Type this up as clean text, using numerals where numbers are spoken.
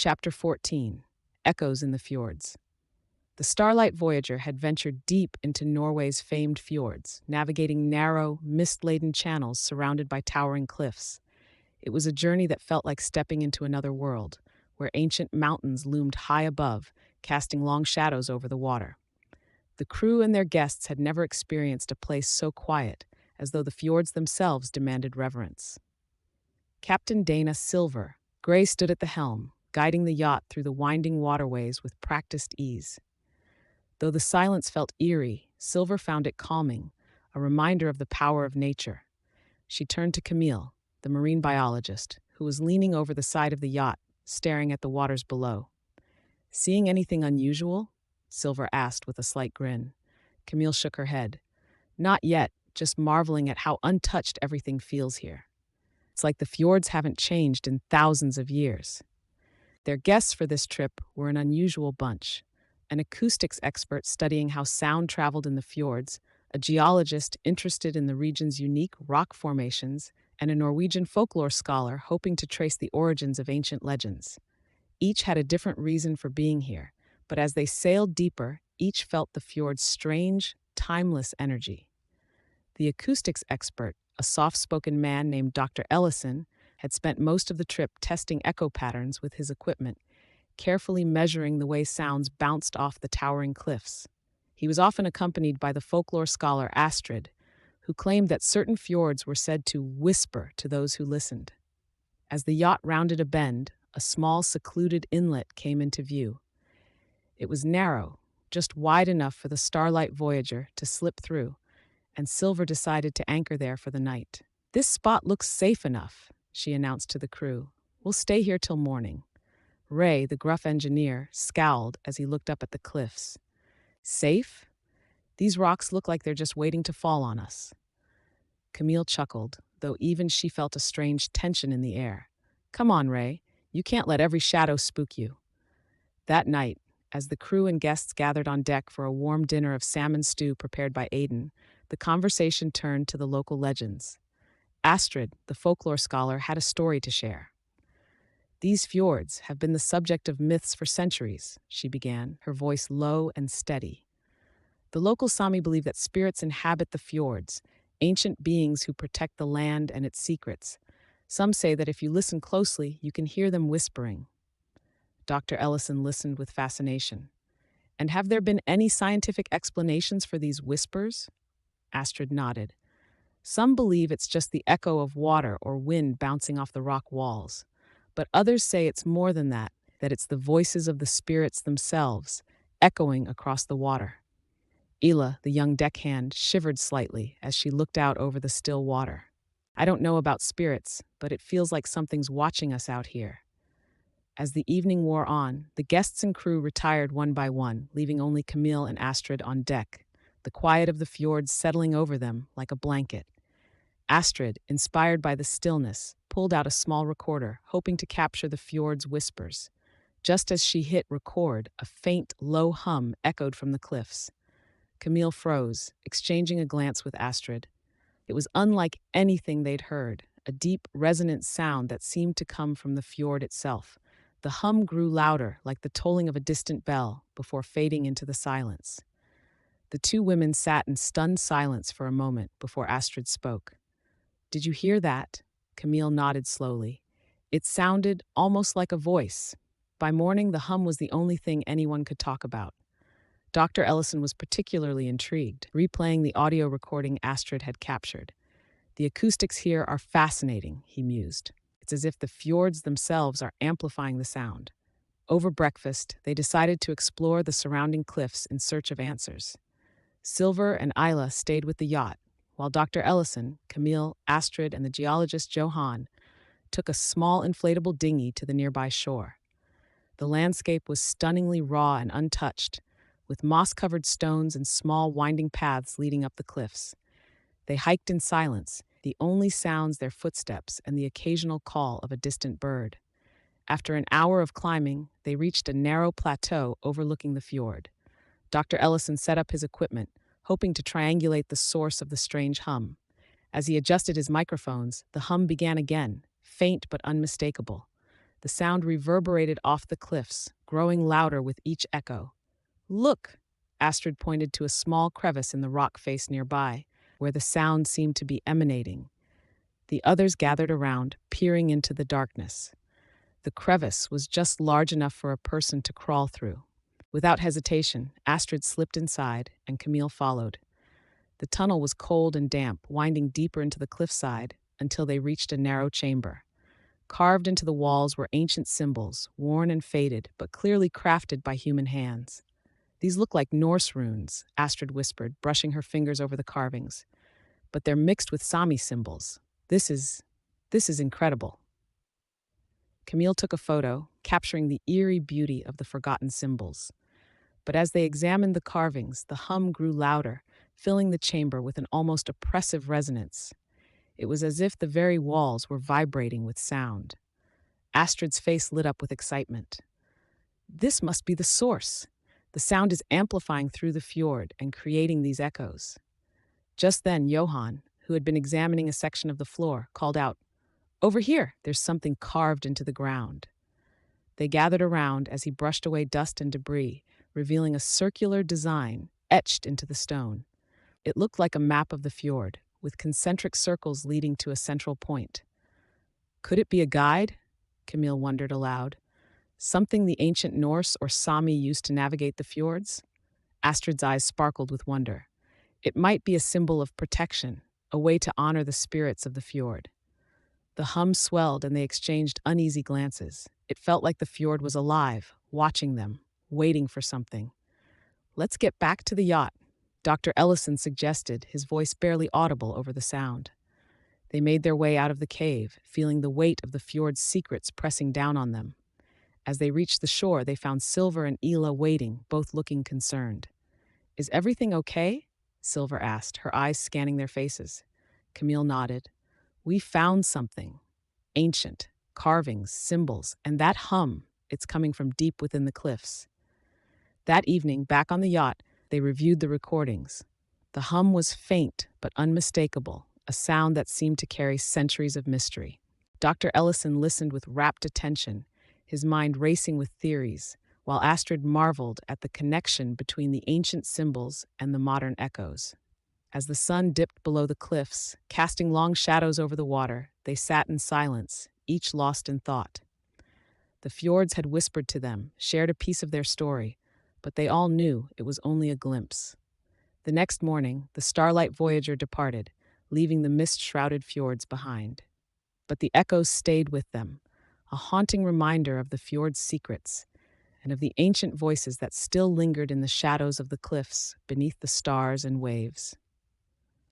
Chapter 14: Echoes in the Fjords. The Starlight Voyager had ventured deep into Norway's famed fjords, navigating narrow, mist-laden channels surrounded by towering cliffs. It was a journey that felt like stepping into another world, where ancient mountains loomed high above, casting long shadows over the water. The crew and their guests had never experienced a place so quiet, as though the fjords themselves demanded reverence. Captain Dana Silver, Gray stood at the helm, guiding the yacht through the winding waterways with practiced ease. Though the silence felt eerie, Silver found it calming, a reminder of the power of nature. She turned to Camille, the marine biologist, who was leaning over the side of the yacht, staring at the waters below. "Seeing anything unusual?" Silver asked with a slight grin. Camille shook her head. "Not yet, just marveling at how untouched everything feels here. It's like the fjords haven't changed in thousands of years." Their guests for this trip were an unusual bunch: an acoustics expert studying how sound traveled in the fjords, a geologist interested in the region's unique rock formations, and a Norwegian folklore scholar hoping to trace the origins of ancient legends. Each had a different reason for being here, but as they sailed deeper, each felt the fjord's strange, timeless energy. The acoustics expert, a soft-spoken man named Dr. Ellison, had spent most of the trip testing echo patterns with his equipment, carefully measuring the way sounds bounced off the towering cliffs. He was often accompanied by the folklore scholar Astrid, who claimed that certain fjords were said to whisper to those who listened. As the yacht rounded a bend, a small, secluded inlet came into view. It was narrow, just wide enough for the Starlight Voyager to slip through, and Silver decided to anchor there for the night. "This spot looks safe enough," she announced to the crew. "We'll stay here till morning." Ray, the gruff engineer, scowled as he looked up at the cliffs. "Safe? These rocks look like they're just waiting to fall on us." Camille chuckled, though even she felt a strange tension in the air. "Come on, Ray. You can't let every shadow spook you." That night, as the crew and guests gathered on deck for a warm dinner of salmon stew prepared by Aiden, the conversation turned to the local legends. Astrid, the folklore scholar, had a story to share. "These fjords have been the subject of myths for centuries," she began, her voice low and steady. "The local Sami believe that spirits inhabit the fjords, ancient beings who protect the land and its secrets. Some say that if you listen closely, you can hear them whispering." Dr. Ellison listened with fascination. "And have there been any scientific explanations for these whispers?" Astrid nodded. "Some believe it's just the echo of water or wind bouncing off the rock walls. But others say it's more than that it's the voices of the spirits themselves, echoing across the water." Ela, the young deckhand, shivered slightly as she looked out over the still water. "I don't know about spirits, but it feels like something's watching us out here." As the evening wore on, the guests and crew retired one by one, leaving only Camille and Astrid on deck, the quiet of the fjords settling over them like a blanket. Astrid, inspired by the stillness, pulled out a small recorder, hoping to capture the fjord's whispers. Just as she hit record, a faint, low hum echoed from the cliffs. Camille froze, exchanging a glance with Astrid. It was unlike anything they'd heard, a deep, resonant sound that seemed to come from the fjord itself. The hum grew louder, like the tolling of a distant bell, before fading into the silence. The two women sat in stunned silence for a moment before Astrid spoke. "Did you hear that?" Camille nodded slowly. "It sounded almost like a voice." By morning, the hum was the only thing anyone could talk about. Dr. Ellison was particularly intrigued, replaying the audio recording Astrid had captured. "The acoustics here are fascinating," he mused. "It's as if the fjords themselves are amplifying the sound." Over breakfast, they decided to explore the surrounding cliffs in search of answers. Silver and Isla stayed with the yacht, while Dr. Ellison, Camille, Astrid, and the geologist Johan took a small inflatable dinghy to the nearby shore. The landscape was stunningly raw and untouched, with moss-covered stones and small winding paths leading up the cliffs. They hiked in silence, the only sounds their footsteps and the occasional call of a distant bird. After an hour of climbing, they reached a narrow plateau overlooking the fjord. Dr. Ellison set up his equipment, hoping to triangulate the source of the strange hum. As he adjusted his microphones, the hum began again, faint but unmistakable. The sound reverberated off the cliffs, growing louder with each echo. Look! Astrid pointed to a small crevice in the rock face nearby, where the sound seemed to be emanating. The others gathered around, peering into the darkness. The crevice was just large enough for a person to crawl through. Without hesitation, Astrid slipped inside, and Camille followed. The tunnel was cold and damp, winding deeper into the cliffside until they reached a narrow chamber. Carved into the walls were ancient symbols, worn and faded, but clearly crafted by human hands. These look like Norse runes, Astrid whispered, brushing her fingers over the carvings. But they're mixed with Sami symbols. This is incredible. Camille took a photo, capturing the eerie beauty of the forgotten symbols. But as they examined the carvings, the hum grew louder, filling the chamber with an almost oppressive resonance. It was as if the very walls were vibrating with sound. Astrid's face lit up with excitement. This must be the source. The sound is amplifying through the fjord and creating these echoes. Just then, Johann, who had been examining a section of the floor, called out, "Over here, there's something carved into the ground." They gathered around as he brushed away dust and debris, revealing a circular design etched into the stone. It looked like a map of the fjord, with concentric circles leading to a central point. Could it be a guide? Camille wondered aloud. Something the ancient Norse or Sami used to navigate the fjords? Astrid's eyes sparkled with wonder. It might be a symbol of protection, a way to honor the spirits of the fjord. The hum swelled and they exchanged uneasy glances. It felt like the fjord was alive, watching them, waiting for something. "Let's get back to the yacht," Dr. Ellison suggested, his voice barely audible over the sound. They made their way out of the cave, feeling the weight of the fjord's secrets pressing down on them. As they reached the shore, they found Silver and Ela waiting, both looking concerned. "Is everything okay?" Silver asked, her eyes scanning their faces. Camille nodded. "We found something. Ancient. Carvings, symbols, and that hum, it's coming from deep within the cliffs." That evening, back on the yacht, they reviewed the recordings. The hum was faint but unmistakable, a sound that seemed to carry centuries of mystery. Dr. Ellison listened with rapt attention, his mind racing with theories, while Astrid marveled at the connection between the ancient symbols and the modern echoes. As the sun dipped below the cliffs, casting long shadows over the water, they sat in silence, each lost in thought. The fjords had whispered to them, shared a piece of their story, but they all knew it was only a glimpse. The next morning, the Starlight Voyager departed, leaving the mist-shrouded fjords behind. But the echoes stayed with them, a haunting reminder of the fjord's secrets and of the ancient voices that still lingered in the shadows of the cliffs beneath the stars and waves.